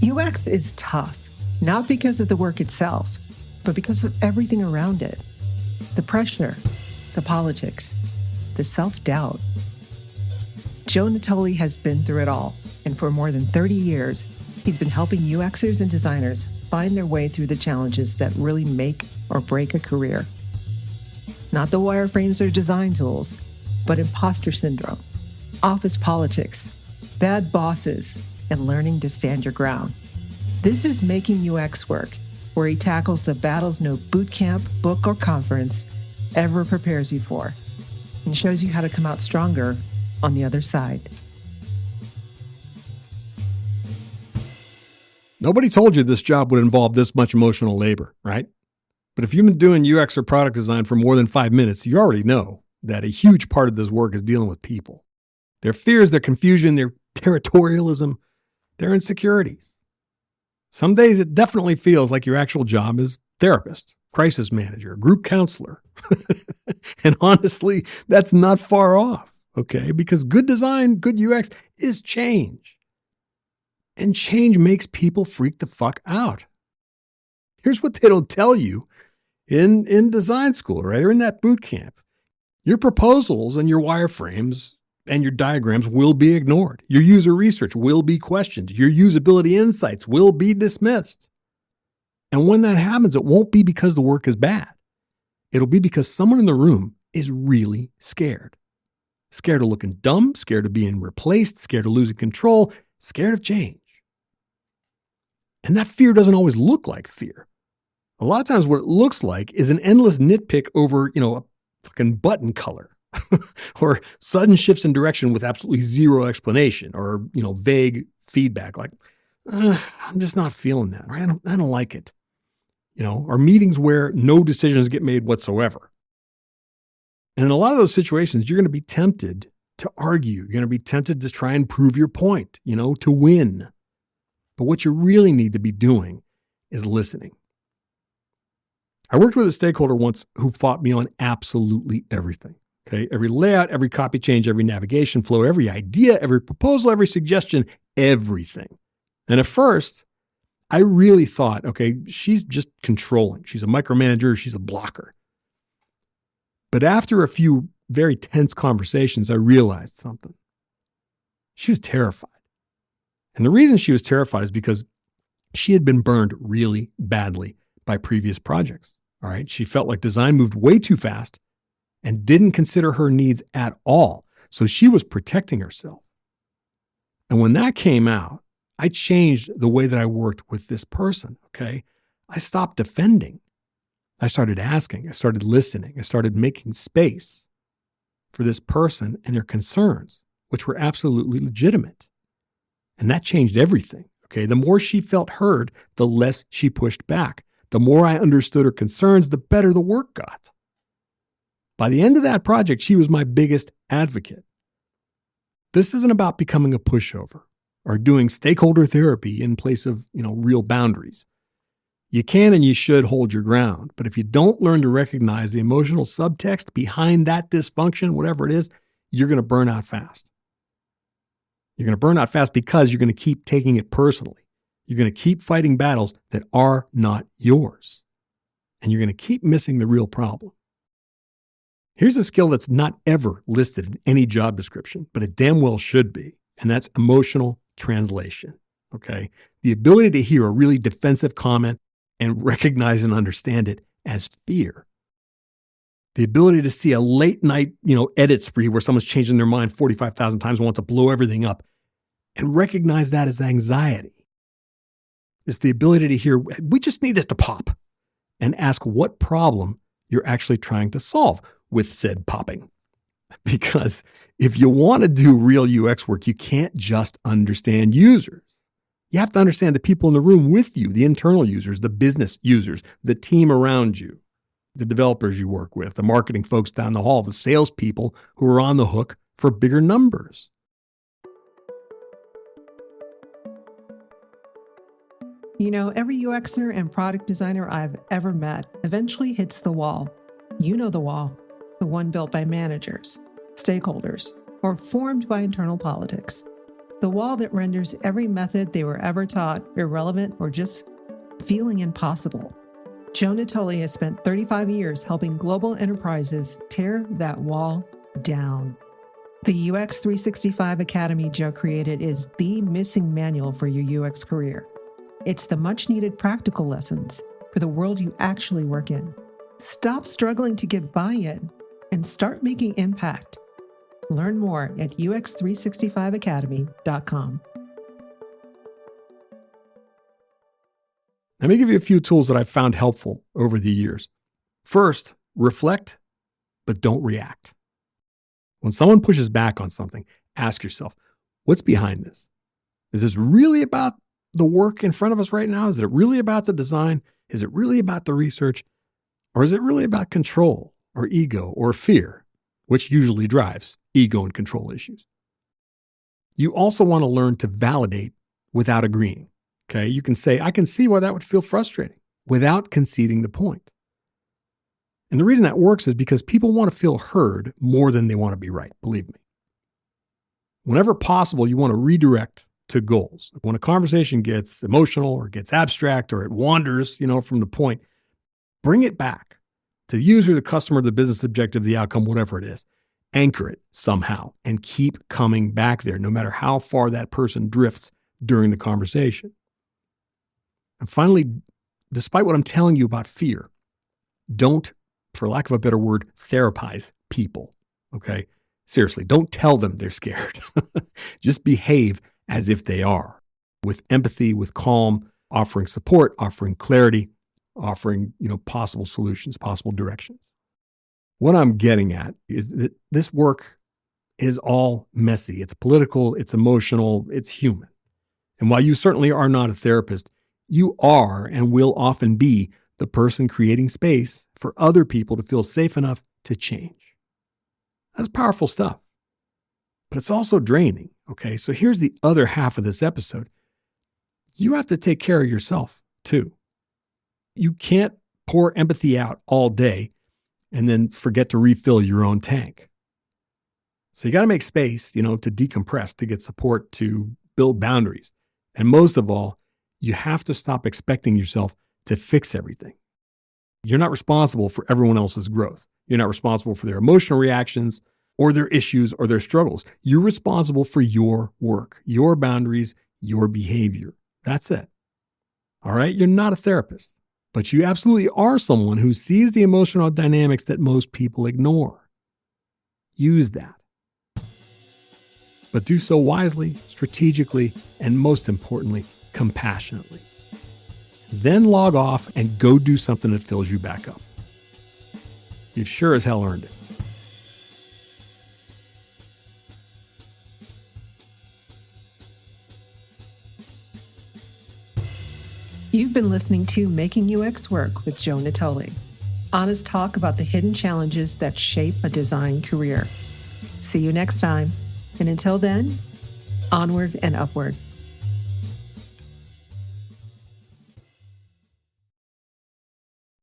UX is tough, not because of the work itself, but because of everything around it. The pressure, the politics, the self-doubt. Joe Natoli has been through it all, and for more than 30 years, he's been helping UXers and designers find their way through the challenges that really make or break a career. Not the wireframes or design tools, but impostor syndrome, office politics, bad bosses, and learning to stand your ground. This is Making UX Work, where he tackles the battles no boot camp, book, or conference ever prepares you for, and shows you how to come out stronger on the other side. Nobody told you this job would involve this much emotional labor, right? But if you've been doing UX or product design for more than 5 minutes, you already know that a huge part of this work is dealing with people. Their fears, their confusion, their territorialism, their insecurities. Some days it definitely feels like your actual job is therapist, crisis manager, group counselor. And honestly, that's not far off, okay? Because good design, good UX is change. And change makes people freak the fuck out. Here's what they don't tell you in design school, right? Or in that boot camp. Your proposals and your wireframes and your diagrams will be ignored. Your user research will be questioned. Your usability insights will be dismissed. And when that happens, it won't be because the work is bad. It'll be because someone in the room is really scared. Scared of looking dumb, scared of being replaced, scared of losing control, scared of change. And that fear doesn't always look like fear. A lot of times what it looks like is an endless nitpick over, a fucking button color. Or sudden shifts in direction with absolutely zero explanation, or, vague feedback like, I'm just not feeling that, right? I don't like it. Or meetings where no decisions get made whatsoever. And in a lot of those situations, you're going to be tempted to argue. You're going to be tempted to try and prove your point, to win. But what you really need to be doing is listening. I worked with a stakeholder once who fought me on absolutely everything. Okay, every layout, every copy change, every navigation flow, every idea, every proposal, every suggestion, everything. And at first, I really thought, okay, she's just controlling. She's a micromanager. She's a blocker. But after a few very tense conversations, I realized something. She was terrified. And the reason she was terrified is because she had been burned really badly by previous projects. All right. She felt like design moved way too fast and didn't consider her needs at all. So she was protecting herself. And when that came out, I changed the way that I worked with this person, okay? I stopped defending. I started asking. I started listening. I started making space for this person and their concerns, which were absolutely legitimate. And that changed everything, okay? The more she felt heard, the less she pushed back. The more I understood her concerns, the better the work got. By the end of that project, she was my biggest advocate. This isn't about becoming a pushover or doing stakeholder therapy in place of, real boundaries. You can and you should hold your ground, but if you don't learn to recognize the emotional subtext behind that dysfunction, whatever it is, you're going to burn out fast. You're going to burn out fast because you're going to keep taking it personally. You're going to keep fighting battles that are not yours. And you're going to keep missing the real problem. Here's a skill that's not ever listed in any job description, but it damn well should be, and that's emotional translation, okay? The ability to hear a really defensive comment and recognize and understand it as fear. The ability to see a late night, edit spree where someone's changing their mind 45,000 times and wants to blow everything up and recognize that as anxiety. It's the ability to hear, we just need this to pop, and ask what problem you're actually trying to solve with said popping. Because if you want to do real UX work, you can't just understand users. You have to understand the people in the room with you, the internal users, the business users, the team around you, the developers you work with, the marketing folks down the hall, the salespeople who are on the hook for bigger numbers. Every UXer and product designer I've ever met eventually hits the wall. You know the wall, the one built by managers, stakeholders, or formed by internal politics. The wall that renders every method they were ever taught irrelevant or just feeling impossible. Joe Natoli has spent 35 years helping global enterprises tear that wall down. The UX 365 Academy Joe created is the missing manual for your UX career. It's the much-needed practical lessons for the world you actually work in. Stop struggling to get buy-in and start making impact. Learn more at ux365academy.com. Let me give you a few tools that I've found helpful over the years. First, reflect, but don't react. When someone pushes back on something, ask yourself, what's behind this? Is this really about the work in front of us right now? Is it really about the design? Is it really about the research? Or is it really about control or ego or fear, which usually drives ego and control issues? You also want to learn to validate without agreeing. Okay, you can say, I can see why that would feel frustrating without conceding the point. And the reason that works is because people want to feel heard more than they want to be right, believe me. Whenever possible, you want to redirect to goals. When a conversation gets emotional or gets abstract or it wanders, from the point, bring it back to the user, the customer, the business objective, the outcome, whatever it is. Anchor it somehow and keep coming back there, no matter how far that person drifts during the conversation. And finally, despite what I'm telling you about fear, don't, for lack of a better word, therapize people, okay? Seriously, don't tell them they're scared. Just behave as if they are, with empathy, with calm, offering support, offering clarity, offering, possible solutions, possible directions. What I'm getting at is that this work is all messy. It's political, it's emotional, it's human. And while you certainly are not a therapist, you are and will often be the person creating space for other people to feel safe enough to change. That's powerful stuff. But it's also draining, okay? So here's the other half of this episode. You have to take care of yourself too. You can't pour empathy out all day and then forget to refill your own tank. So you got to make space, to decompress, to get support, to build boundaries. And most of all, you have to stop expecting yourself to fix everything. You're not responsible for everyone else's growth. You're not responsible for their emotional reactions or their issues or their struggles. You're responsible for your work, your boundaries, your behavior. That's it. All right? You're not a therapist, but you absolutely are someone who sees the emotional dynamics that most people ignore. Use that. But do so wisely, strategically, and most importantly, compassionately. Then log off and go do something that fills you back up. You've sure as hell earned it. You've been listening to Making UX Work with Joe Natoli. Honest talk about the hidden challenges that shape a design career. See you next time. And until then, onward and upward.